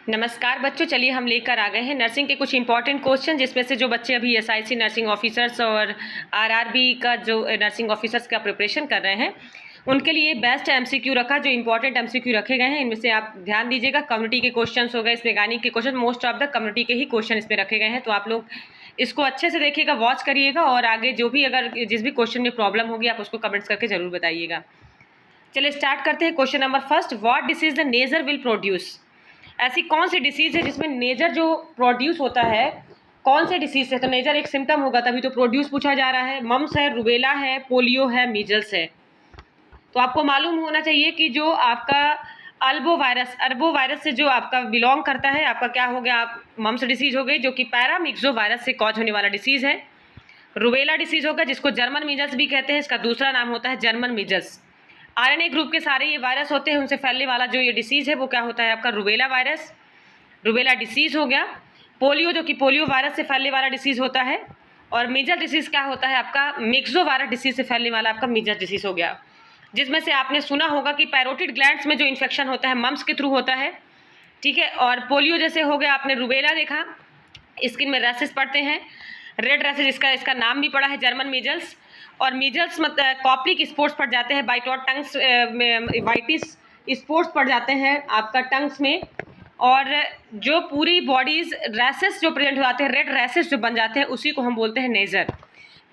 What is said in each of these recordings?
नमस्कार बच्चों, चलिए हम लेकर आ गए हैं नर्सिंग के कुछ इंपॉर्टेंट क्वेश्चन, जिसमें से जो बच्चे अभी एसआईसी नर्सिंग ऑफिसर्स और आरआरबी का जो नर्सिंग ऑफिसर्स का प्रिपरेशन कर रहे हैं उनके लिए बेस्ट एमसीक्यू रखा। जो इंपॉर्टेंट एमसीक्यू रखे गए हैं इनमें से आप ध्यान दीजिएगा। कम्युनिटी के क्वेश्चन हो गए, इसमें गानी के question, most of the community के ही क्वेश्चन इसमें रखे गए हैं। तो आप लोग इसको अच्छे से देखिएगा, वॉच करिएगा और आगे जो भी अगर जिस भी क्वेश्चन में प्रॉब्लम होगी आप उसको कमेंट्स करके जरूर बताइएगा। चलिए स्टार्ट करते हैं। Question number first, what disease the नेजर विल प्रोड्यूस। ऐसी कौन सी डिसीज है जिसमें नेजर जो प्रोड्यूस होता है, कौन से डिसीज है? तो नेजर एक सिम्टम होगा तभी तो प्रोड्यूस पूछा जा रहा है। मम्स है, रुबेला है, पोलियो है, मीजल्स है। तो आपको मालूम होना चाहिए कि जो आपका अरबो वायरस से जो आपका बिलोंग करता है, आपका क्या हो गया, आप मम्स डिसीज हो गई जो कि पैरामिक्सो वायरस से कॉज होने वाला डिसीज है। रुबेला डिसीज होगा जिसको जर्मन मीजल्स भी कहते हैं, इसका दूसरा नाम होता है जर्मन मीजल्स। आरएनए ग्रुप के सारे ये वायरस होते हैं, उनसे फैलने वाला जो ये डिसीज है वो क्या होता है आपका रुबेला वायरस, रुबेला डिसीज हो गया। पोलियो जो कि पोलियो वायरस से फैलने वाला डिसीज होता है। और मीजल डिसीज क्या होता है आपका मिक्सो वायरस डिसीज से फैलने वाला आपका मीजल डिसीज हो गया। जिसमें से आपने सुना होगा कि पैरोटिड ग्लैंड्स में जो इन्फेक्शन होता है मम्स के थ्रू होता है, ठीक है। और पोलियो जैसे हो गया, आपने रुबेला देखा, स्किन में रैसेस पड़ते हैं, रेड रैसेस, इसका नाम भी पड़ा है जर्मन मीजल्स। और मीजल्स मतलब कॉप्लिक स्पोर्ट्स पड़ जाते हैं, बाइट और टंग्स वाइटिस स्पोर्ट्स पड़ जाते हैं आपका टंग्स में। और जो पूरी बॉडीज रैसेस जो प्रेजेंट हो जाते हैं, रेड रैसेस जो बन जाते हैं, उसी को हम बोलते हैं नेजर।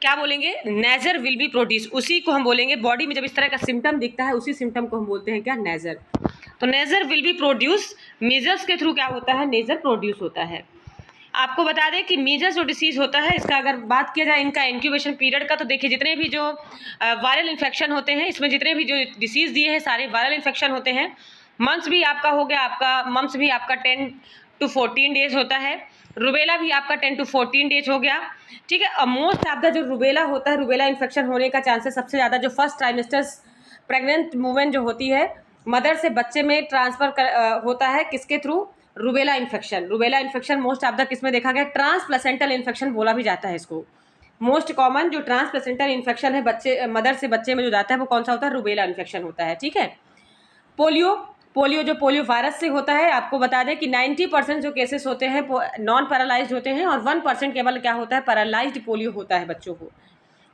क्या बोलेंगे? नेजर विल बी प्रोड्यूस, उसी को हम बोलेंगे। बॉडी में जब इस तरह का सिम्टम दिखता है उसी सिम्टम को हम बोलते हैं क्या? नेजर। तो नेजर विल बी प्रोड्यूस, मीजल्स के थ्रू क्या होता है? नेजर प्रोड्यूस होता है। आपको बता दें कि मीजल्स जो डिसीज होता है, इसका अगर बात किया जाए इनका इंक्यूबेशन पीरियड का, तो देखिए जितने भी जो वायरल इन्फेक्शन होते हैं, इसमें जितने भी जो डिसीज दिए हैं सारे वायरल इन्फेक्शन होते हैं। मम्स भी आपका हो गया, आपका मम्स भी आपका 10 to 14 डेज होता है। रुबेला भी आपका 10 to 14 डेज हो गया, ठीक है। मोस्ट ऑफ द जो रुबेला होता है, रुबेला इन्फेक्शन होने का चांसेस सबसे ज़्यादा जो फर्स्ट ट्राइमेस्टर्स प्रेग्नेंट वुमेन जो होती है, मदर से बच्चे में ट्रांसफर होता है किसके through? Rubella infection. Rubella infection most of the किस में देखा गया? ट्रांसप्लेसेंटल इन्फेक्शन बोला भी जाता है इसको। मोस्ट कॉमन जो ट्रांसप्लेसेंटल इन्फेक्शन है बच्चे मदर से बच्चे में जो जाता है वो कौन सा होता है? रुबेला इन्फेक्शन होता है, ठीक है। पोलियो, पोलियो जो पोलियो वायरस से होता है, आपको बता दें कि 90% जो केसेस होते हैं नॉन पैरालाइज्ड होते हैं और 1% केवल क्या होता है? पैरालाइज्ड पोलियो होता है बच्चों को,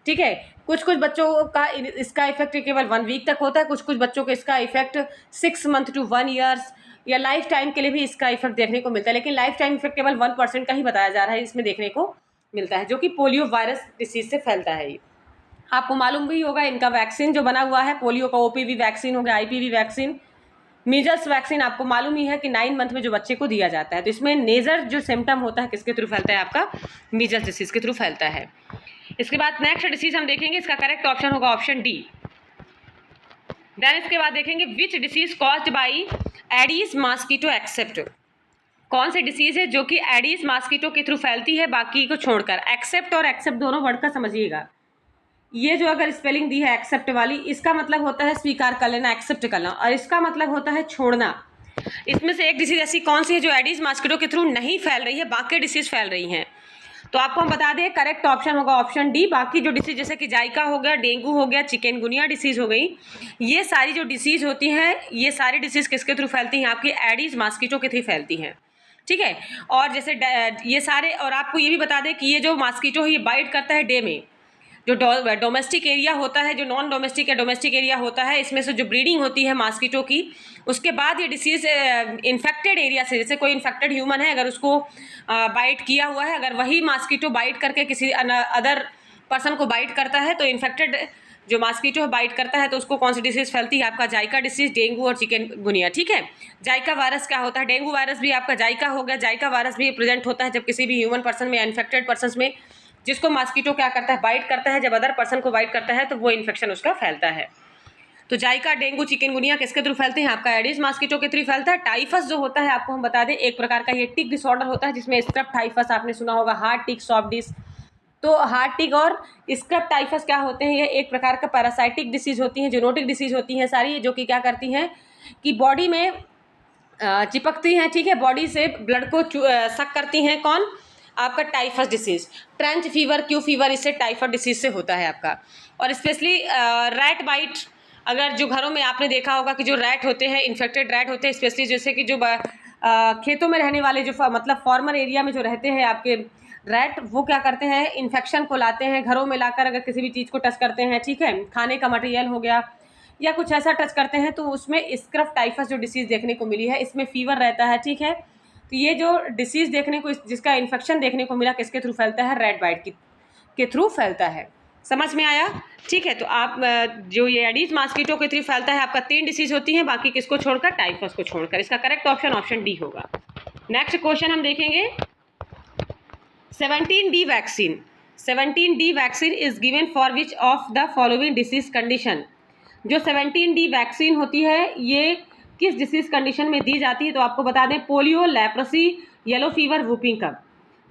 ठीक है। कुछ कुछ बच्चों का इसका इफेक्ट केवल 1 वीक तक होता है, कुछ कुछ बच्चों को इसका इफेक्ट 6 मंथ to 1 ईयर्स या लाइफ टाइम के लिए भी इसका इफेक्ट देखने को मिलता है। लेकिन लाइफ टाइम इफेक्ट केवल 1% का ही बताया जा रहा है इसमें देखने को मिलता है, जो कि पोलियो वायरस डिसीज से फैलता है। ये आपको मालूम भी होगा, इनका वैक्सीन जो बना हुआ है, पोलियो का ओपीवी वैक्सीन हो गया, आईपीवी वैक्सीन, मीजल्स वैक्सीन, आपको मालूम ही है कि 9 मंथ में जो बच्चे को दिया जाता है। तो इसमें नेजर जो सिम्टम होता है किसके थ्रू फैलता है? आपका मीजल्स डिसीज के थ्रू फैलता है। इसके बाद नेक्स्ट डिसीज हम देखेंगे, इसका करेक्ट ऑप्शन होगा ऑप्शन डी। देन इसके बाद देखेंगे which disease caused by aedes mosquito except. कौन सी डिसीज है जो कि एडीज मॉस्किटो के थ्रू फैलती है बाकी को छोड़कर? एक्सेप्ट और एक्सेप्ट दोनों वर्ड का समझिएगा। ये जो अगर स्पेलिंग दी है एक्सेप्ट वाली, इसका मतलब होता है स्वीकार कर लेना, एक्सेप्ट करना, और इसका मतलब होता है छोड़ना। इसमें से एक डिसीज ऐसी कौन सी है जो एडीज मॉस्किटो के थ्रू नहीं फैल रही है, बाकी डिसीज फैल रही हैं? तो आपको हम बता दें करेक्ट ऑप्शन होगा ऑप्शन डी। बाकी जो डिसीज जैसे कि जाइका हो गया, डेंगू हो गया, चिकनगुनिया डिसीज हो गई, ये सारी जो डिसीज होती हैं, ये सारी डिसीज किसके थ्रू फैलती हैं? आपकी एडीज मॉस्किटो के थ्रू फैलती हैं, ठीक है। और जैसे ये सारे, और आपको ये भी बता दें कि ये जो मॉस्किटो है ये बाइट करता है डे में। जो डोमेस्टिक एरिया होता है, जो नॉन डोमेस्टिक या डोमेस्टिक एरिया होता है, इसमें से जो ब्रीडिंग होती है मॉस्किटो की, उसके बाद ये डिसीज इन्फेक्टेड एरिया से, जैसे कोई इन्फेक्टेड ह्यूमन है अगर उसको बाइट किया हुआ है, अगर वही मॉस्किटो बाइट करके किसी अदर पर्सन को बाइट करता है, तो इन्फेक्टेड जो मॉस्किटो बाइट करता है तो उसको कौन सी डिसीज फैलती है? आपका जाइका डिसीज, डेंगू और चिकनगुनिया, ठीक है। जाइका वायरस क्या होता है? डेंगू वायरस भी आपका जाइका हो गया। जाइका वायरस भी प्रेजेंट होता है जब किसी भी ह्यूमन पर्सन में, इन्फेक्टेड पर्सन में, जिसको मॉस्किटो क्या करता है? बाइट करता है। जब अदर पर्सन को बाइट करता है तो वो इन्फेक्शन उसका फैलता है। तो जाइका, डेंगू, चिकनगुनिया किसके थ्रू फैलते हैं? आपका एडिस मॉस्किटो के थ्रू फैलता है। टाइफस जो होता है, आपको हम बता दें, एक प्रकार का ये टिक डिसऑर्डर होता है जिसमें स्क्रब टाइफस आपने सुना होगा, हार्ट टिक, सॉफ्ट डिस। तो हार्ट टिक और स्क्रब टाइफस क्या होते हैं? ये एक प्रकार का पैरासाइटिक डिसीज होती हैं, जूनोटिक डिसीज होती हैं सारी, जो कि क्या करती हैं कि बॉडी में चिपकती हैं, ठीक है। बॉडी से ब्लड को सक करती हैं। कौन? आपका typhus disease. Trench fever, Q fever, इससे टाइफस डिसीज से होता है आपका। और स्पेशली रैट बाइट, अगर जो घरों में आपने देखा होगा कि जो रैट होते हैं, इन्फेक्टेड रैट होते हैं, स्पेशली जैसे कि जो खेतों में रहने वाले जो मतलब फार्मर एरिया में जो रहते हैं आपके रैट, वो क्या करते हैं, इन्फेक्शन को लाते हैं घरों में लाकर। अगर किसी भी चीज़ को टच करते हैं, ठीक है, खाने का मटेरियल हो गया या कुछ ऐसा टच करते हैं, तो उसमें स्क्रफ टाइफस जो डिसीज़ देखने को मिली है, इसमें फीवर रहता है, ठीक है। तो ये जो डिसीज़ देखने को, जिसका इन्फेक्शन देखने को मिला, किसके थ्रू फैलता है, रेड बाइट के थ्रू फैलता है। समझ में आया? ठीक है, तो आप जो ये एडीज मॉस्किटो के थ्रू फैलता है, आपका 3 डिसीज होती हैं, बाकी किसको छोड़कर, टाइफस को छोड़कर। इसका करेक्ट ऑप्शन ऑप्शन डी होगा। नेक्स्ट क्वेश्चन हम देखेंगे 17D vaccine. 17D vaccine is given for which of the following disease condition. जो 17D वैक्सीन होती है ये किस डिसीज कंडीशन में दी जाती है? तो आपको बता दें, polio, leprosy, yellow fever, whooping cough.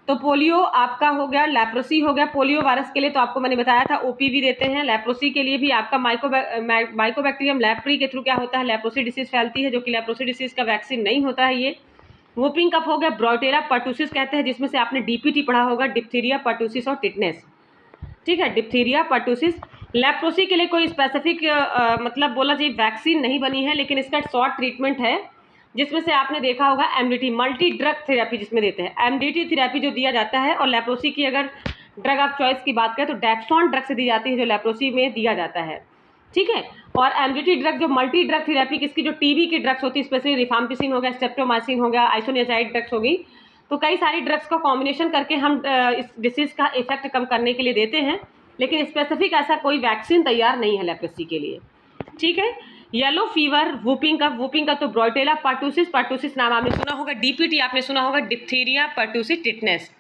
तो पोलियो आपका हो गया, लेप्रोसी हो गया। पोलियो वायरस के लिए तो आपको मैंने बताया था ओपीवी देते हैं। लेप्रोसी के लिए भी आपका माइकोबैक्टीरियम लेप्री के थ्रू क्या होता है, लेप्रोसी डिसीज फैलती है, जो कि लेप्रोसी डिसीज का वैक्सीन नहीं होता है ये। वूपिंग कफ हो गया, ब्रोटेरा पर्टुसिस कहते हैं, जिसमें से आपने डीपीटी पढ़ा होगा, डिप्थीरिया पर्टुसिस और टिटनेस, ठीक है, डिप्थीरिया पर्टुसिस। लेप्रोसी के लिए कोई स्पेसिफिक मतलब बोला जाए वैक्सीन नहीं बनी है, लेकिन इसका शॉर्ट ट्रीटमेंट है, जिसमें से आपने देखा होगा एमडीटी, मल्टी ड्रग थेरेपी जिसमें देते हैं, एमडीटी थेरेपी जो दिया जाता है। और लेप्रोसी की अगर ड्रग आप चॉइस की बात करें तो डेक्सॉन ड्रग से दी जाती है, जो लेप्रोसी में दिया जाता है, ठीक है। और एमडीटी ड्रग जो मल्टी ड्रग थेरेपी किसकी, जो टीबी की ड्रग्स होती है, स्पेशली रिफाम्पिसिन हो गया, स्ट्रेप्टोमाइसिन हो गया, आइसोनियाजाइड ड्रग्स हो गई, तो कई सारी ड्रग्स का कॉम्बिनेशन करके हम इस डिसीज का इफेक्ट कम करने के लिए देते हैं, लेकिन स्पेसिफिक ऐसा कोई वैक्सीन तैयार नहीं है लेप्रोसी के लिए, ठीक है। येलो फीवर, वूपिंग कफ तो ब्रोटेला पर्टुसिस नाम आपने सुना होगा, डीपीटी आपने सुना होगा, डिप्थीरिया पर्टुसिस टिटनेस,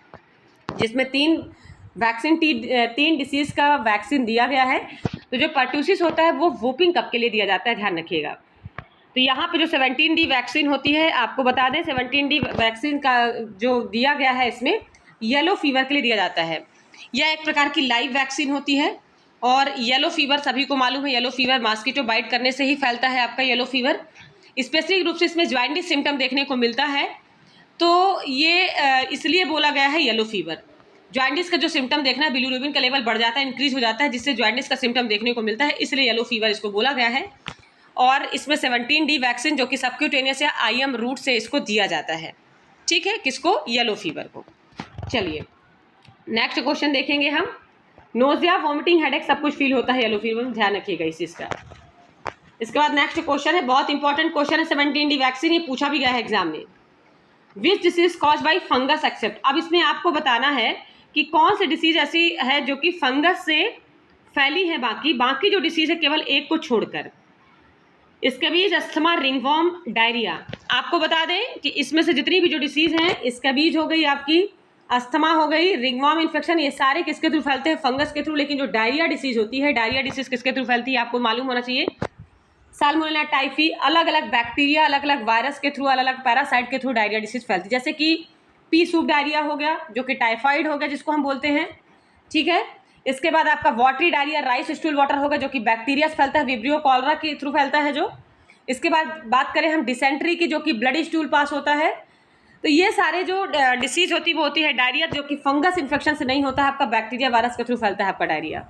जिसमें 3 डिसीज का वैक्सीन दिया गया है। तो जो पर्टुसिस होता है वो वूपिंग कफ के लिए दिया जाता है, ध्यान रखिएगा। तो यहाँ पे जो 17D वैक्सीन होती है, आपको बता दें 17D वैक्सीन का जो दिया गया है इसमें येलो फीवर के लिए दिया जाता है। यह एक प्रकार की लाइव वैक्सीन होती है। और येलो फीवर सभी को मालूम है, येलो फीवर मॉस्किटो बाइट करने से ही फैलता है आपका येलो फीवर। स्पेसिफिक रूप से इसमें जॉइंटिस सिम्टम देखने को मिलता है, तो ये इसलिए बोला गया है येलो फीवर। जॉइंटिस का जो सिम्टम देखना है, बिलिरुबिन का लेवल बढ़ जाता है, इंक्रीज हो जाता है, जिससे जॉइंटिस का सिम्टम देखने को मिलता है, इसलिए येलो फीवर इसको बोला गया है। और इसमें 17D वैक्सीन जो कि सबक्यूटेनियस या IM रूट से इसको दिया जाता है, ठीक है, किसको, येलो फीवर को। चलिए नेक्स्ट क्वेश्चन देखेंगे हम। नोजिया, वॉमिटिंग, हेडेक सब कुछ फील होता है येलो फीवर में, ध्यान रखिएगा इस चीज़ का। इसके बाद नेक्स्ट क्वेश्चन है, बहुत इंपॉर्टेंट क्वेश्चन है, 17D वैक्सीन, ये पूछा भी गया है एग्जाम में। Which disease cause by fungus except. अब इसमें आपको बताना है कि कौन सी डिसीज ऐसी है जो कि फंगस से फैली है, बाकी जो डिसीज है केवल एक को छोड़कर। Scabies, asthma, ringworm, diarrhoea. आपको बता दें कि इसमें से जितनी भी जो डिसीज हैं, स्कैबीज हो गई आपकी, अस्थमा हो गई, रिंगवॉर्म इन्फेक्शन, ये सारे किसके थ्रू फैलते हैं, फंगस के थ्रू। लेकिन जो डायरिया डिसीज होती है, डायरिया डिसीज किसके थ्रू फैलती है, आपको मालूम होना चाहिए, साल्मोनेला टाइफी, अलग अलग बैक्टीरिया, अलग अलग वायरस के थ्रू, अलग अलग पैरासाइट के थ्रू डायरिया डिसीज फैलती है। जैसे कि पी सूप डायरिया हो गया, जो कि टाइफाइड हो गया जिसको हम बोलते हैं, ठीक है। इसके बाद आपका watery diarrhoea, rice stool water होगा, जो कि बैक्टीरिया से फैलता है, विब्रियो कॉलरा के थ्रू फैलता है जो। इसके बाद बात करें हम डिसेंट्री की, जो कि ब्लडी स्टूल पास होता है। तो ये सारे जो डिसीज होती है वो होती है डायरिया, जो कि फंगस इन्फेक्शन से नहीं होता है, आपका बैक्टीरिया वायरस के थ्रू फैलता है आपका डायरिया।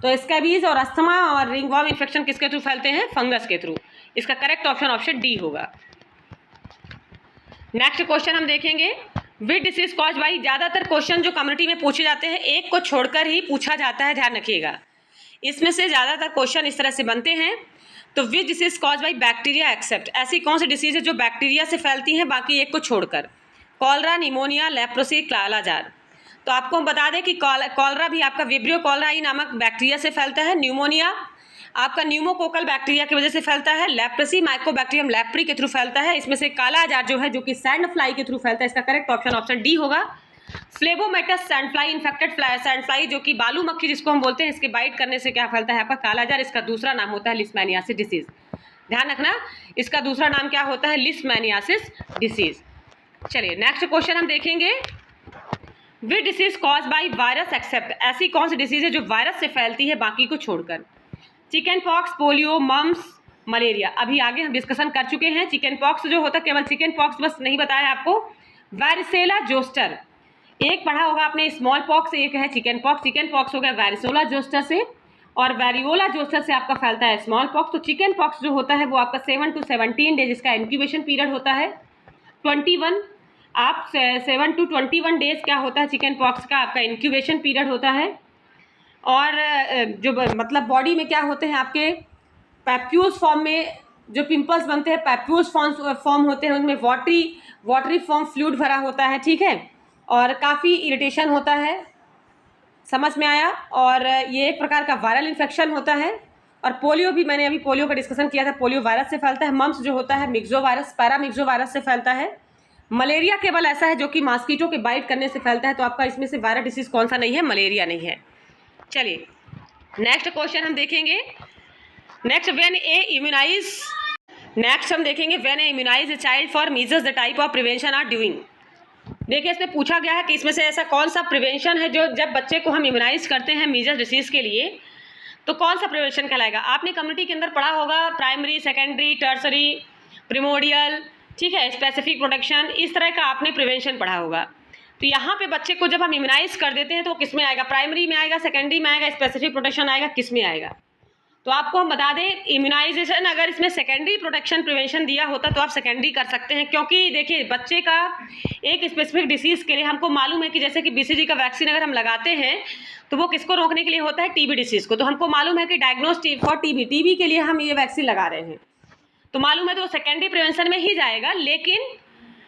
तो स्कैबीज और अस्थमा और रिंगवॉर्म इन्फेक्शन किसके थ्रू फैलते हैं, फंगस के थ्रू। इसका करेक्ट ऑप्शन ऑप्शन डी होगा। नेक्स्ट क्वेश्चन हम देखेंगे, विच डिसीज कॉज बाई। ज़्यादातर क्वेश्चन जो कम्युनिटी में पूछे जाते हैं एक को छोड़कर ही पूछा जाता है, ध्यान रखिएगा। इसमें से ज़्यादातर क्वेश्चन इस तरह से बनते हैं। तो which disease cause by bacteria except, ऐसी कौन सी डिसीज है जो बैक्टीरिया से फैलती हैं बाकी एक को छोड़कर। कॉलरा, निमोनिया, लेप्रोसी, कालाजार। तो आपको हम बता दें कि कॉलरा भी आपका विब्रियो कॉलराई नामक बैक्टीरिया से फैलता है। न्यूमोनिया आपका न्यूमोकोकल बैक्टीरिया की वजह से फैलता है। लेप्रोसी माइकोबैक्टीरियम लेप्री के थ्रू फैलता है। इसमें से कालाजार जो है जो कि सैंड फ्लाई के थ्रू फैलता है। इसका करेक्ट ऑप्शन ऑप्शन डी होगा। Phlebotomus sand fly, infected sand fly जो कि बालू मक्खी जिसको हम बोलते हैं, इसके बाइट करने से क्या फैलता है आपका कालाजार। इसका दूसरा नाम होता है लिस्मैनियासिस डिसीज, ध्यान रखना, इसका दूसरा नाम क्या होता है, लिस्मैनियासिस डिसीज। चलिए नेक्स्ट क्वेश्चन हम देखेंगे, which disease cause by virus except, ऐसी कौन सी डिसीज है जो वायरस से फैलती है बाकी को छोड़कर। Chickenpox, polio, mumps, malaria. अभी आगे हम डिस्कशन कर चुके हैं। चिकन पॉक्स जो होता है, केवल चिकन पॉक्स बस नहीं बताया आपको, वारिसेला जोस्टर, एक पढ़ा होगा आपने स्मॉल पॉक्स, एक है चिकन पॉक्स। चिकन पॉक्स हो गया वारिसोला जोस्टर से, और वेरियोला जोस्टर से आपका फैलता है स्मॉल पॉक्स। तो चिकन पॉक्स जो होता है वो आपका 7 to 17 डेज इसका इंक्यूबेशन पीरियड होता है। 21, आप 7 to 21 डेज क्या होता है चिकन पॉक्स का आपका इंक्यूबेशन पीरियड होता है। और जो मतलब बॉडी में क्या होते हैं आपके पैप्यूल्स फॉर्म में जो पिंपल्स बनते हैं, पैप्यूल्स फॉर्म होते हैं, उनमें वाटरी फॉर्म फ्लूइड भरा होता है, ठीक है, और काफ़ी इरिटेशन होता है, समझ में आया। और ये एक प्रकार का वायरल इन्फेक्शन होता है। और पोलियो भी, मैंने अभी पोलियो का डिस्कशन किया था, पोलियो वायरस से फैलता है। मम्स जो होता है मिक्सो वायरस, पैरामिक्सो वायरस से फैलता है। मलेरिया केवल ऐसा है जो कि मॉस्किटो के बाइट करने से फैलता है, तो आपका इसमें से वायरल डिसीज कौन सा नहीं है, मलेरिया नहीं है। चलिए नेक्स्ट क्वेश्चन हम देखेंगे। नेक्स्ट हम देखेंगे when a immunize a child for measles the type of prevention are doing. देखिए इसमें पूछा गया है कि इसमें से ऐसा कौन सा प्रिवेंशन है जो जब बच्चे को हम इम्यूनाइज करते हैं मीजल्स डिसीज के लिए, तो कौन सा प्रिवेंशन कहलाएगा। आपने कम्युनिटी के अंदर पढ़ा होगा प्राइमरी, सेकेंडरी, टर्सरी, प्रिमोडियल, ठीक है, स्पेसिफिक प्रोटेक्शन, इस तरह का आपने प्रिवेंशन पढ़ा होगा। तो यहाँ पे बच्चे को जब हम इम्यूनाइज कर देते हैं तो किस में आएगा, प्राइमरी में आएगा, सेकेंडरी में आएगा, स्पेसिफिक प्रोटेक्शन आएगा, किस में आएगा। तो आपको हम बता दें इम्यूनाइजेशन अगर इसमें सेकेंडरी प्रोटेक्शन प्रिवेंशन दिया होता तो आप सेकेंडरी कर सकते हैं, क्योंकि देखिए बच्चे का एक स्पेसिफिक डिसीज़ के लिए हमको मालूम है कि जैसे कि बीसीजी का वैक्सीन अगर हम लगाते हैं तो वो किसको रोकने के लिए होता है, टीबी डिसीज़ को। तो हमको मालूम है कि डायग्नोज फॉर टीबी के लिए हम ये वैक्सीन लगा रहे हैं, तो मालूम है तो सेकेंडरी प्रिवेंशन में ही जाएगा। लेकिन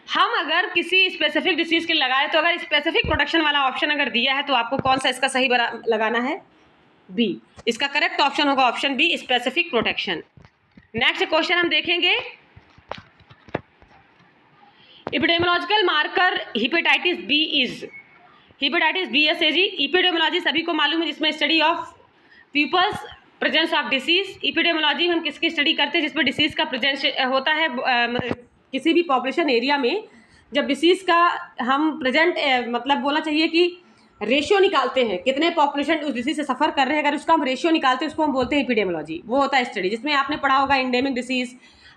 हम अगर किसी स्पेसिफिक डिसीज़ के लिए लगाए तो अगर स्पेसिफिक प्रोटेक्शन वाला ऑप्शन अगर दिया है तो आपको कौन सा इसका सही लगाना है, बी। इसका करेक्ट ऑप्शन होगा option B, specific protection. Next question हम देखेंगे epidemiological marker hepatitis B is. Hepatitis B S A G, epidemiology सभी को मालूम है जिसमें study of peoples presence of disease. Epidemiology हम किसकी स्टडी करते हैं, जिसमें डिसीज का प्रेजेंस होता है किसी भी पॉपुलेशन एरिया में। जब डिसीज का हम प्रेजेंट मतलब बोलना चाहिए कि रेशियो निकालते हैं कितने पॉपुलेशन उस डिसीज से सफ़र कर रहे हैं, अगर उसका हम रेशियो निकालते हैं उसको हम बोलते हैं एपिडेमियोलॉजी। वो होता है स्टडी जिसमें आपने पढ़ा होगा एंडेमिक डिसीज,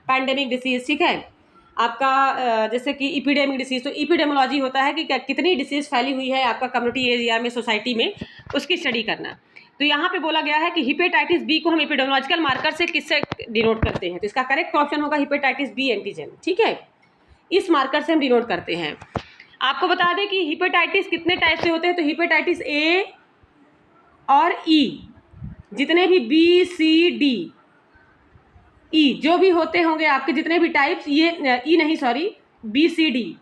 पैंडेमिक डिसीज, ठीक है, आपका जैसे कि एपिडेमिक डिसीज। तो एपिडेमियोलॉजी होता है कि कितनी डिसीज फैली हुई है आपका कम्युनिटी एरिया में, सोसाइटी में, उसकी स्टडी करना। तो यहाँ पे बोला गया है कि हिपेटाइटिस बी को हम एपिडेमियोलॉजिकल मार्कर से किससे डिनोट करते हैं, तो इसका करेक्ट ऑप्शन होगा हिपेटाइटिस बी एंटीजन, ठीक है, इस मार्कर से हम डिनोट करते हैं। आपको बता दें कि हिपेटाइटिस कितने टाइप से होते हैं, तो हिपेटाइटिस ए और ई, जितने भी बी सी डी ई जो भी होते होंगे आपके जितने भी टाइप्स, ये ई नहीं sorry B C D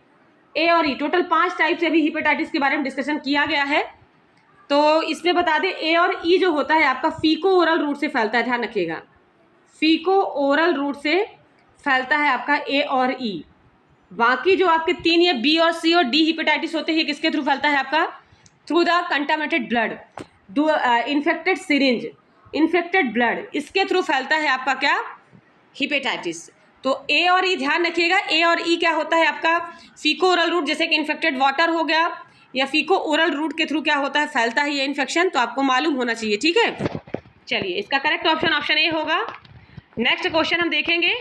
A और ई, टोटल 5 टाइप से अभी हिपेटाइटिस के बारे में डिस्कशन किया गया है। तो इसमें बता दें ए और ई जो होता है आपका फीको ओरल रूट से फैलता है, ध्यान रखिएगा, फीको ओरल रूट से फैलता है आपका ए और ई। बाकी जो आपके 3 ये बी और सी और डी हिपेटाइटिस होते हैं, किसके थ्रू फैलता है आपका, through the contaminated blood, infected syringe, infected blood, इसके थ्रू फैलता है आपका क्या, हिपेटाइटिस। तो ए और ई ध्यान रखिएगा, ए और ई क्या होता है आपका फीको ओरल रूट, जैसे कि इन्फेक्टेड वाटर हो गया या फीको ओरल रूट के थ्रू क्या होता है, फैलता है ये इन्फेक्शन, तो आपको मालूम होना चाहिए, ठीक है। चलिए इसका करेक्ट ऑप्शन ऑप्शन ए होगा। नेक्स्ट क्वेश्चन हम देखेंगे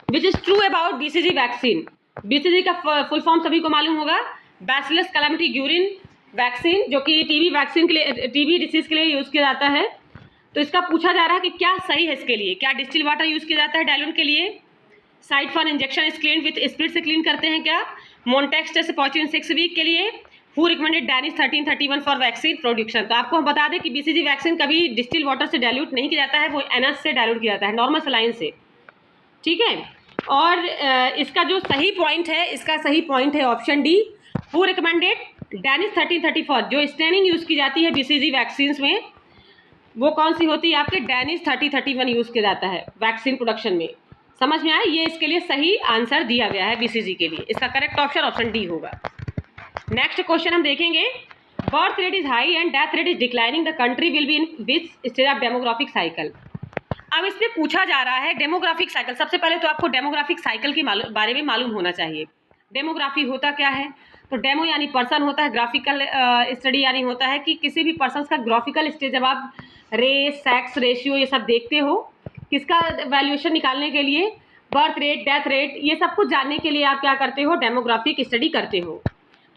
which is true about BCG vaccine. BCG का फुल फॉर्म सभी को मालूम होगा, बैसिलस कैलामिटी ग्यूरिन वैक्सीन, जो कि टीबी वैक्सीन के लिए, टीबी डिसीज के लिए यूज़ किया जाता है। तो इसका पूछा जा रहा है कि क्या सही है इसके लिए, क्या डिस्टिल वाटर यूज़ किया जाता है डायल्यूट के लिए, site for injection is clean with spirit से क्लीन करते हैं क्या, मोन्टेक्स टेस्ट पॉजिटिव 6 वीक के लिए, who recommended Danish 1331 for vaccine production. तो आपको हम बता दें कि बीसीजी वैक्सीन कभी डिस्टिल वाटर से डायल्यूट नहीं किया जाता है, वो एनएस से डायल्यूट किया जाता है, नॉर्मल सलाइन से, ठीक है। और इसका जो सही पॉइंट है, इसका सही पॉइंट है option D, who recommended Danish 1334। जो स्टेनिंग यूज़ की जाती है बीसीजी वैक्सीन में वो कौन सी होती है आपके, डैनिश 3031 यूज़ किया जाता है वैक्सीन प्रोडक्शन में। समझ में आया, ये इसके लिए सही आंसर दिया गया है बीसीजी के लिए, इसका करेक्ट ऑप्शन ऑप्शन डी होगा। नेक्स्ट क्वेश्चन हम देखेंगे, birth rate is high and death rate is declining, the country will be in which stage of demographic cycle. अब इसमें पूछा जा रहा है डेमोग्राफिक साइकिल। सबसे पहले तो आपको डेमोग्राफिक साइकिल के बारे में मालूम होना चाहिए। डेमोग्राफी होता क्या है, तो डेमो यानी पर्सन होता है, ग्राफिकल स्टडी यानी होता है कि किसी भी पर्सन का ग्राफिकल स्टेज, जब आप रेस, सेक्स रेशियो ये सब देखते हो, किसका वैल्यूएशन निकालने के लिए, बर्थ रेट, डेथ रेट, ये सब कुछ जानने के लिए आप क्या करते हो, डेमोग्राफिक स्टडी करते हो।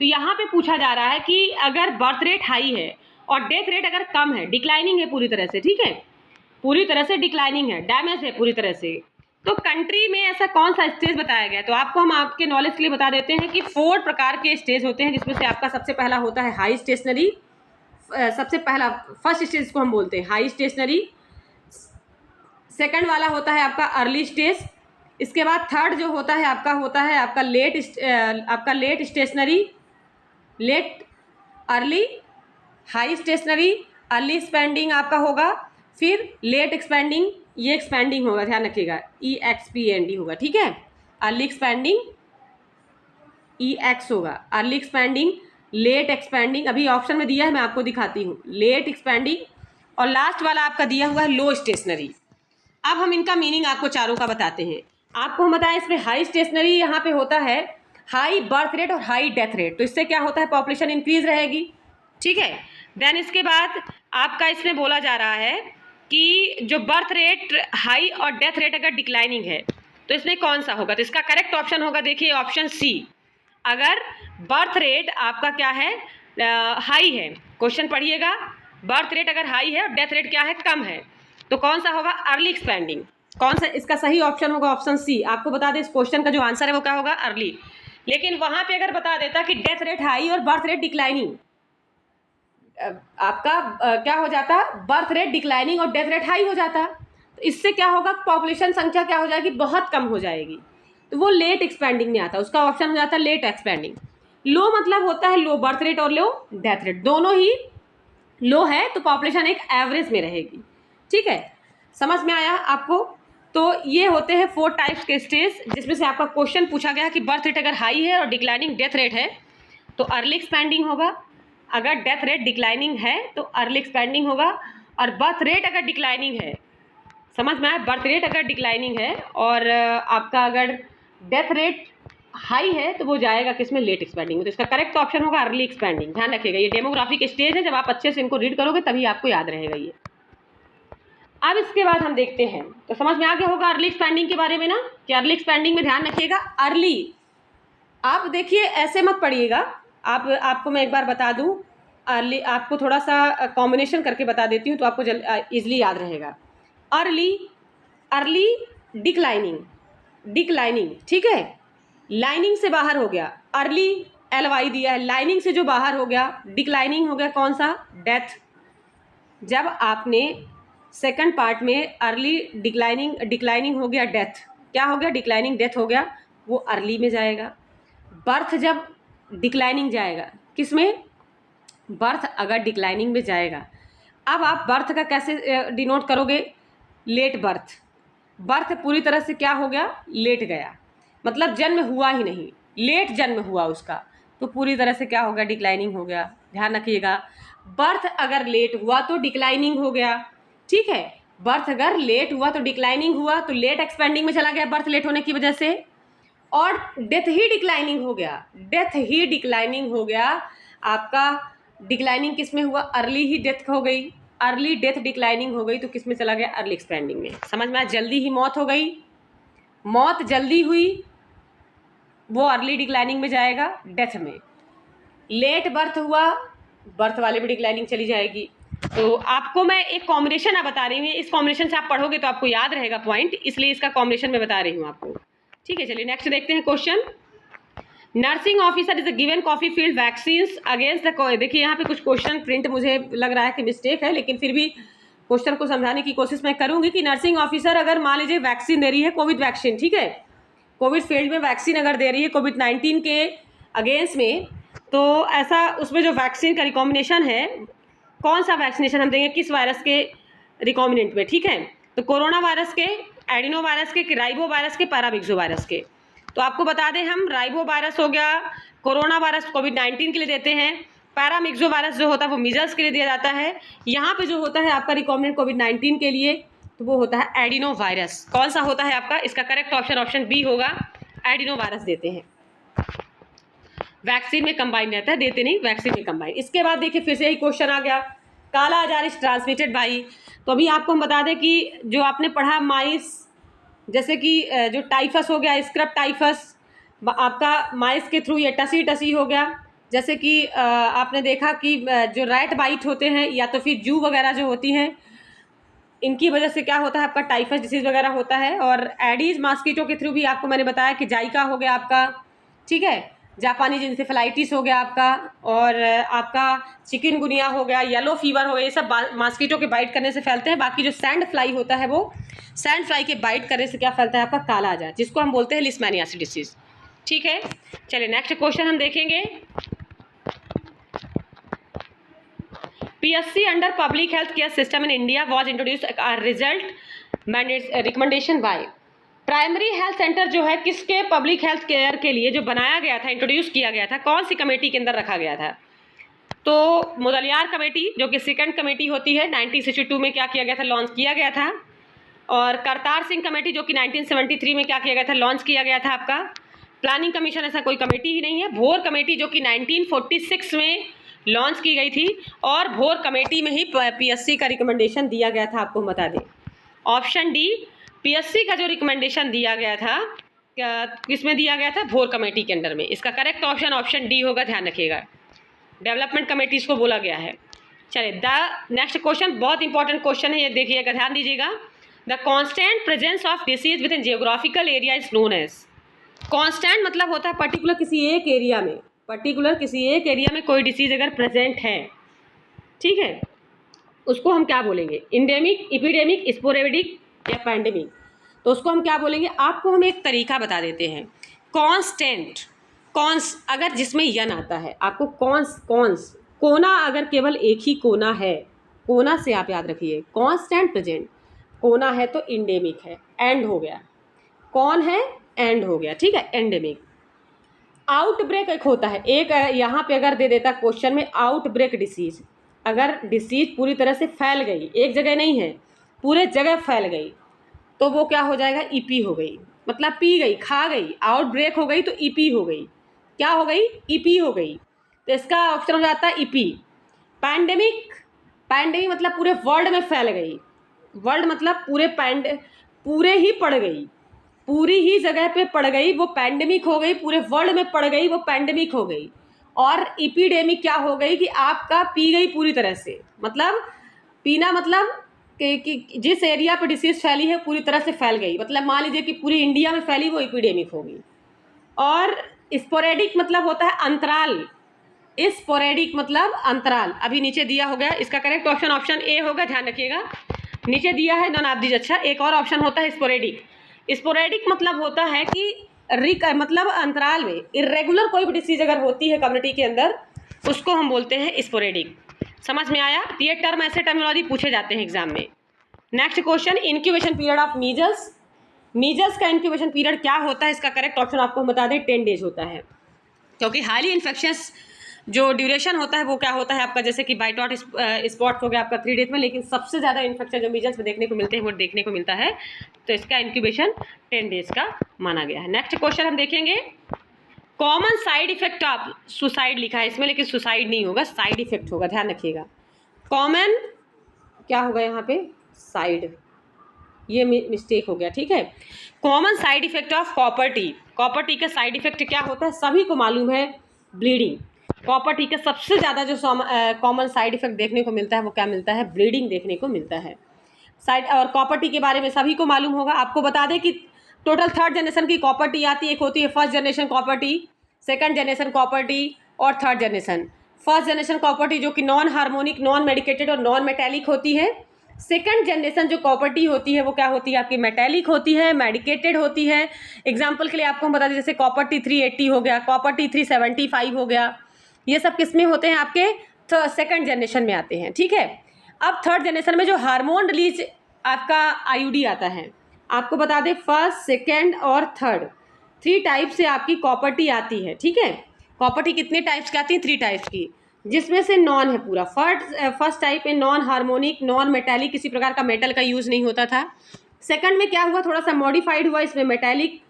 तो यहाँ पे पूछा जा रहा है कि अगर बर्थ रेट हाई है और डेथ रेट अगर कम है, डिक्लाइनिंग है पूरी तरह से, ठीक है, पूरी तरह से डिक्लाइनिंग है, डैमेज है पूरी तरह से, तो कंट्री में ऐसा कौन सा स्टेज बताया गया है? तो आपको हम आपके नॉलेज के लिए बता देते हैं कि 4 प्रकार के स्टेज होते हैं, जिसमें से आपका सबसे पहला होता है हाई स्टेशनरी। सबसे पहला फर्स्ट स्टेज को हम बोलते हैं हाई स्टेशनरी। सेकंड वाला होता है आपका अर्ली स्टेज। इसके बाद थर्ड जो होता है आपका late stationary, late early, high stationary, early expanding आपका होगा, फिर लेट एक्सपेंडिंग, ये एक्सपेंडिंग होगा, ध्यान रखिएगा, EXPAND होगा, ठीक है। अर्ली एक्सपेंडिंग EX होगा, अर्ली एक्सपेंडिंग, लेट एक्सपेंडिंग, अभी ऑप्शन में दिया है मैं आपको दिखाती हूँ, लेट एक्सपेंडिंग, और लास्ट वाला आपका दिया हुआ है लो स्टेशनरी। अब हम इनका मीनिंग आपको चारों का बताते हैं। आपको हम बताएं, इसमें हाई स्टेशनरी यहाँ पे होता है हाई बर्थ रेट और हाई डेथ रेट, तो इससे क्या होता है, पॉपुलेशन इंक्रीज रहेगी, ठीक है। देन इसके बाद आपका इसमें बोला जा रहा है कि जो बर्थ रेट हाई और डेथ रेट अगर डिक्लाइनिंग है तो इसमें कौन सा होगा, तो इसका करेक्ट ऑप्शन होगा, देखिए ऑप्शन सी। अगर बर्थ रेट आपका क्या है, हाई है, क्वेश्चन पढ़िएगा, बर्थ रेट अगर हाई है और डेथ रेट क्या है, कम है, तो कौन सा होगा, अर्ली एक्सपेंडिंग। कौन सा इसका सही ऑप्शन होगा, ऑप्शन सी। आपको बता दें इस क्वेश्चन का जो आंसर है वो क्या होगा, अर्ली। लेकिन वहां पे अगर बता देता कि डेथ रेट हाई और बर्थ रेट डिक्लाइनिंग, आपका क्या हो जाता, बर्थ रेट डिक्लाइनिंग और डेथ रेट हाई हो जाता, तो इससे क्या होगा, पॉपुलेशन संख्या क्या हो जाएगी, बहुत कम हो जाएगी, तो वो लेट एक्सपेंडिंग में आता, उसका ऑप्शन हो जाता है लेट एक्सपेंडिंग। लो मतलब होता है लो बर्थ रेट और लो डेथ रेट, दोनों ही लो है तो पॉपुलेशन एक एवरेज में रहेगी, ठीक है। समझ में आया आपको? तो ये होते हैं 4 टाइप्स के स्टेज, जिसमें से आपका क्वेश्चन पूछा गया कि बर्थ रेट अगर हाई है और डिक्लाइनिंग डेथ रेट है तो अर्ली एक्सपेंडिंग होगा, अगर डेथ रेट डिक्लाइनिंग है तो अर्ली एक्सपेंडिंग होगा, और बर्थ रेट अगर डिक्लाइनिंग है, समझ में आया, बर्थ रेट अगर डिक्लाइनिंग है और आपका अगर डेथ रेट हाई है तो वो जाएगा किसमें, लेट एक्सपेंडिंग में, तो इसका करेक्ट ऑप्शन होगा अर्ली एक्सपेंडिंग। ध्यान रखिएगा, ये डेमोग्राफिक स्टेज है, जब आप अच्छे से इनको रीड करोगे तभी आपको याद रहेगा ये। अब इसके बाद हम देखते हैं, तो समझ में आ गया होगा अर्ली एक्सपेंडिंग के बारे में ना, कि अर्ली एक्सपेंडिंग में ध्यान रखिएगा, अर्ली आप देखिए ऐसे मत पढ़िएगा, आपको मैं एक बार बता दूं, अर्ली आपको थोड़ा सा कॉम्बिनेशन करके बता देती हूँ तो आपको इजली याद रहेगा। अर्ली, अर्ली डिक्लाइनिंग, डिक्लाइनिंग, ठीक है, लाइनिंग से बाहर हो गया, अर्ली LY दिया है, लाइनिंग से जो बाहर हो गया, डिक्लाइनिंग हो गया, कौन सा, डेथ। जब आपने सेकंड पार्ट में अर्ली डिक्लाइनिंग हो गया, डेथ क्या हो गया, डिक्लाइनिंग डेथ हो गया, वो अर्ली में जाएगा। बर्थ जब डिक्लाइनिंग जाएगा, किस में, बर्थ अगर डिक्लाइनिंग में जाएगा, अब आप बर्थ का कैसे डिनोट करोगे, लेट बर्थ, बर्थ पूरी तरह से क्या हो गया, लेट गया, मतलब जन्म हुआ ही नहीं, लेट जन्म हुआ उसका, तो पूरी तरह से क्या हो गया, डिक्लाइनिंग हो गया। ध्यान रखिएगा, बर्थ अगर लेट हुआ तो डिक्लाइनिंग हो गया, ठीक है, बर्थ अगर लेट हुआ तो डिक्लाइनिंग हुआ, तो लेट एक्सपेंडिंग में चला गया बर्थ लेट होने की वजह से, और डेथ ही डिक्लाइनिंग हो गया, डेथ ही डिक्लाइनिंग हो गया, आपका डिक्लाइनिंग किस में हुआ, अर्ली ही डेथ हो गई, अर्ली डेथ डिक्लाइनिंग हो गई, तो किस में चला गया, अर्ली एक्सपेंडिंग में। समझ में आया, जल्दी ही मौत हो गई, मौत जल्दी हुई, वो अर्ली डिक्लाइनिंग में जाएगा, डेथ में। लेट बर्थ हुआ, बर्थ वाले में डिक्लाइनिंग चली जाएगी। तो आपको मैं एक कॉम्बिनेशन बता रही हूँ, इस कॉम्बिनेशन से आप पढ़ोगे तो आपको याद रहेगा पॉइंट, इसलिए इसका कॉम्बिनेशन मैं बता रही हूँ आपको, ठीक है। चलिए नेक्स्ट देखते हैं question. Nursing officer is a given coffee field vaccines against the, देखिए यहाँ पे कुछ क्वेश्चन प्रिंट मुझे लग रहा है कि मिस्टेक है, लेकिन फिर भी क्वेश्चन को समझाने की कोशिश मैं करूंगी कि नर्सिंग ऑफिसर अगर मान लीजिए वैक्सीन दे रही है, कोविड वैक्सीन, ठीक है, कोविड फील्ड में वैक्सीन अगर दे रही है कोविड-19 के अगेंस्ट में, तो ऐसा उसमें जो वैक्सीन का रिकॉम्बिनेशन है, कौन सा वैक्सीनेशन हम देंगे, किस वायरस के रिकॉम्बिनेंट में, ठीक है, तो कोरोना वायरस के, एडिनो वायरस के, राइबो वायरस के, पैरामिक्सो वायरस के। तो आपको बता दें हम, राइबो वायरस हो गया, कोरोना वायरस कोविड-19 के लिए देते हैं, पैरामिक्सो वायरस जो होता है वो मीजल्स के लिए दिया जाता है। यहाँ पे जो होता है आपका रिकॉम्बिनेंट कोविड-19 के लिए, तो वो होता है एडिनो वायरस। कौन सा होता है आपका, इसका करेक्ट ऑप्शन ऑप्शन बी होगा, एडिनो वायरस देते हैं, वैक्सीन में कंबाइन रहता है, देते नहीं, वैक्सीन में कंबाइन। इसके बाद देखिए फिर से यही क्वेश्चन आ गया, काला आजार इज ट्रांसमिटेड बाई, तो अभी आपको हम बता दें कि जो आपने पढ़ा माइस, जैसे कि जो टाइफस हो गया, स्क्रब टाइफस, आपका माइस के थ्रू ये टसी हो गया, जैसे कि आपने देखा कि जो रैट बाइट होते हैं या तो फिर जू वगैरह जो होती हैं, इनकी वजह से क्या होता है आपका टाइफस डिसीज़ वगैरह होता है। और एडीज मॉस्किटो के थ्रू भी आपको मैंने बताया कि जाइका हो गया आपका, ठीक है, जापानी इंसेफेलाइटिस हो गया आपका, और आपका चिकनगुनिया हो गया, येलो फीवर हो गया, ये सब मॉस्किटो के बाइट करने से फैलते हैं। बाकी जो सैंड फ्लाई होता है वो सैंड फ्लाई के बाइट करने से क्या फैलता है आपका कालाजार, जिसको हम बोलते हैं लिस्मानियासिस डिसीज़। ठीक है, चलिए नेक्स्ट क्वेश्चन हम देखेंगे। PSC under public health care system in India was introduce result recommendation bye. Primary health centre जो है किसके पब्लिक हेल्थ केयर के लिए जो बनाया गया था, इंट्रोड्यूस किया गया था, कौन सी कमेटी के अंदर रखा गया था? तो मुदलियार कमेटी जो कि सेकंड कमेटी होती है, 1962 में क्या किया गया था, लॉन्च किया गया था। और करतार सिंह कमेटी जो कि 1973 में क्या किया गया था, लॉन्च किया गया था आपका। प्लानिंग कमीशन ऐसा कोई कमेटी ही नहीं है। भोर कमेटी जो कि 1946 में लॉन्च की गई थी, और भोर कमेटी में ही PSC का रिकमेंडेशन दिया गया था, आपको बता दें। ऑप्शन डी, PSC का जो रिकमेंडेशन दिया गया था किसमें दिया गया था, भोर कमेटी के अंडर में। इसका करेक्ट ऑप्शन डी होगा, ध्यान रखिएगा। डेवलपमेंट कमेटी इसको बोला गया है। चलिए द नेक्स्ट क्वेश्चन बहुत इंपॉर्टेंट क्वेश्चन है, ये देखिएगा, ध्यान दीजिएगा। The constant presence of disease within geographical area is known as. Constant मतलब होता है पर्टिकुलर किसी एक एरिया में, पर्टिकुलर किसी एक एरिया में कोई डिसीज अगर प्रेजेंट है, ठीक है, उसको हम क्या बोलेंगे, इंडेमिक, इपिडेमिक, स्पोरेडिक या पैंडेमिक। तो उसको हम क्या बोलेंगे, आपको हम एक तरीका बता देते हैं। कॉन्स्टेंट, अगर जिसमें यन आता है, आपको कोना अगर केवल एक ही कोना है, कोना से आप याद रखिए, कॉन्स्टेंट प्रेजेंट, कोना है तो इंडेमिक है, एंड हो गया, कौन है, एंड हो गया, ठीक है, एंडेमिक। आउटब्रेक एक होता है, एक यहाँ पे अगर दे देता क्वेश्चन में आउटब्रेक डिसीज, अगर डिसीज पूरी तरह से फैल गई, एक जगह नहीं है, पूरे जगह फैल गई, तो वो क्या हो जाएगा, ईपी हो गई, मतलब पी गई, खा गई, आउटब्रेक हो गई तो ईपी हो गई, क्या हो गई, ईपी हो गई। तो इसका ऑप्शन हो जाता है ईपी। पैंडेमिक, पैंडेमिक मतलब पूरे वर्ल्ड में फैल गई, वर्ल्ड मतलब पूरे ही पड़ गई, पूरी ही जगह पे पड़ गई, वो पैंडेमिक हो गई, पूरे वर्ल्ड में पड़ गई, वो पैंडेमिक हो गई। और इपीडेमिक क्या हो गई कि आपका पी गई पूरी तरह से, मतलब पीना मतलब कि जिस एरिया पे डिसीज फैली है पूरी तरह से फैल गई, मतलब मान लीजिए कि पूरी इंडिया में फैली, वो इपीडेमिक होगी। और स्पोरेडिक मतलब होता है अंतराल, स्पोरेडिक मतलब अंतराल, अभी नीचे दिया हो गया, इसका करेक्ट ऑप्शन ए होगा, ध्यान रखिएगा, नीचे दिया है नॉन ऑफ दीज। अच्छा, एक और ऑप्शन होता है स्पोरेडिक। स्पोरेडिक मतलब होता है कि मतलब अंतराल में इर्रेगुलर कोई भी डिसीज अगर होती है कम्युनिटी के अंदर, उसको हम बोलते हैं स्पोरेडिक। समझ में आया? ये टर्म, ऐसे टर्मिनोलॉजी पूछे जाते हैं एग्जाम में। Next question, incubation period of measles. Measles का इंक्यूबेशन पीरियड क्या होता है, इसका करेक्ट ऑप्शन आपको हम बता दें 10 डेज होता है, क्योंकि हाईली इन्फेक्शियस जो ड्यूरेशन होता है वो क्या होता है आपका, जैसे कि बाइटॉट स्पॉट हो गया आपका 3 डेज में, लेकिन सबसे ज़्यादा इन्फेक्शन जो मीजल्स में देखने को मिलते हैं वो देखने को मिलता है, तो इसका इंक्यूबेशन 10 डेज का माना गया है। नेक्स्ट क्वेश्चन हम देखेंगे, common side effect of suicide लिखा है इसमें, लेकिन सुसाइड नहीं होगा, साइड इफेक्ट होगा, ध्यान रखिएगा। कॉमन क्या होगा यहाँ पे, साइड, ये मिस्टेक हो गया, ठीक है। Common side effect of copper T, copper T का साइड इफेक्ट क्या होता है, सभी को मालूम है, ब्लीडिंग। कॉपर टी का सबसे ज़्यादा जो कॉमन साइड इफेक्ट देखने को मिलता है वो क्या मिलता है, ब्लीडिंग देखने को मिलता है। साइड और कॉपर टी के बारे में सभी को मालूम होगा। आपको बता दें कि टोटल 3rd जनरेशन की कॉपर टी आती है, एक होती है first generation copper T, second generation copper T और third generation. First generation copper T जो कि नॉन हार्मोनिक, नॉन मेडिकेटेड और नॉन मेटेलिक होती है। सेकंड जनरेशन जो कॉपर टी होती है वो क्या होती है आपकी, मेटेलिक होती है, मेडिकेटेड होती है। एग्जाम्पल के लिए आपको हम बता दें, जैसे कॉपर टी 380 हो गया, कॉपर टी 375 हो गया, ये सब किस में होते हैं आपके, सेकंड जनरेशन में आते हैं, ठीक है। अब थर्ड जनरेशन में जो हार्मोन रिलीज आपका आईयूडी आता है, आपको बता दें फर्स्ट, सेकेंड और थर्ड 3 टाइप से आपकी कॉपर टी आती है, ठीक है। कॉपर टी कितने टाइप्स की आती है, 3 टाइप्स की, जिसमें से नॉन है पूरा। फर्स्ट टाइप में नॉन हार्मोनिक, नॉन मेटेलिक, किसी प्रकार का मेटल का यूज़ नहीं होता था। सेकंड में क्या हुआ, थोड़ा सा मॉडिफाइड हुआ, इसमें मेटेलिक,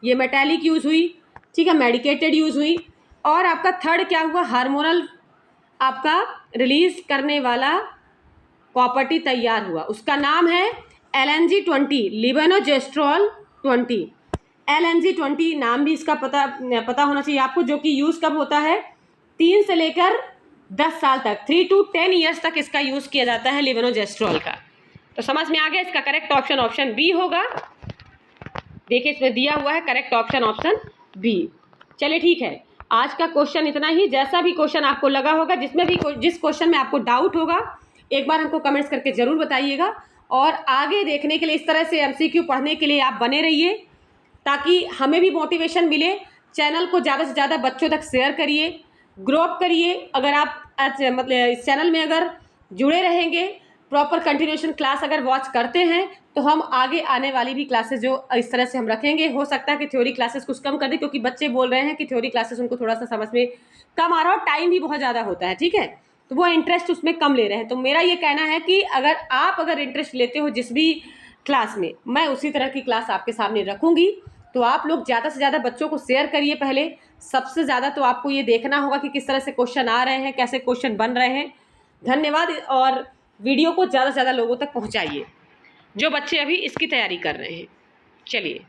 ये मेटेलिक यूज़ हुई, ठीक है, मेडिकेटेड यूज़ हुई। और आपका थर्ड क्या हुआ, हार्मोनल आपका रिलीज करने वाला कॉपर टी तैयार हुआ, उसका नाम है LNG-20, लिबेनोजेस्ट्रॉल 20। LNG-20 नाम भी इसका पता होना चाहिए आपको, जो कि यूज़ कब होता है, 3 से लेकर 10 साल तक, 3 to 10 ईयर्स तक इसका यूज़ किया जाता है लिबेनोजेस्ट्रॉल का। तो समझ में आ गया, इसका करेक्ट ऑप्शन ऑप्शन बी होगा। देखिए इसमें दिया हुआ है करेक्ट ऑप्शन ऑप्शन बी। चलिए ठीक है, आज का क्वेश्चन इतना ही। जैसा भी क्वेश्चन आपको लगा होगा, जिसमें भी जिस क्वेश्चन में आपको डाउट होगा, एक बार हमको कमेंट्स करके ज़रूर बताइएगा। और आगे देखने के लिए, इस तरह से एमसीक्यू पढ़ने के लिए आप बने रहिए, ताकि हमें भी मोटिवेशन मिले। चैनल को ज़्यादा से ज़्यादा बच्चों तक शेयर करिए, ग्रो अप करिए। अगर आप मतलब इस चैनल में अगर जुड़े रहेंगे, प्रॉपर कंटिन्यूएशन क्लास अगर वॉच करते हैं, तो हम आगे आने वाली भी क्लासेस जो इस तरह से हम रखेंगे। हो सकता है कि थ्योरी क्लासेस कुछ कम कर दें, क्योंकि बच्चे बोल रहे हैं कि थ्योरी क्लासेस उनको थोड़ा सा समझ में कम आ रहा हो, टाइम भी बहुत ज़्यादा होता है, ठीक है, तो वो इंटरेस्ट उसमें कम ले रहे हैं। तो मेरा ये कहना है कि अगर इंटरेस्ट लेते हो जिस भी क्लास में, मैं उसी तरह की क्लास आपके सामने रखूँगी। तो आप लोग ज़्यादा से ज़्यादा बच्चों को शेयर करिए। पहले सबसे ज़्यादा तो आपको ये देखना होगा कि किस तरह से क्वेश्चन आ रहे हैं, कैसे क्वेश्चन बन रहे हैं। धन्यवाद। और वीडियो को ज़्यादा से ज़्यादा लोगों तक पहुँचाइए, जो बच्चे अभी इसकी तैयारी कर रहे हैं। चलिए।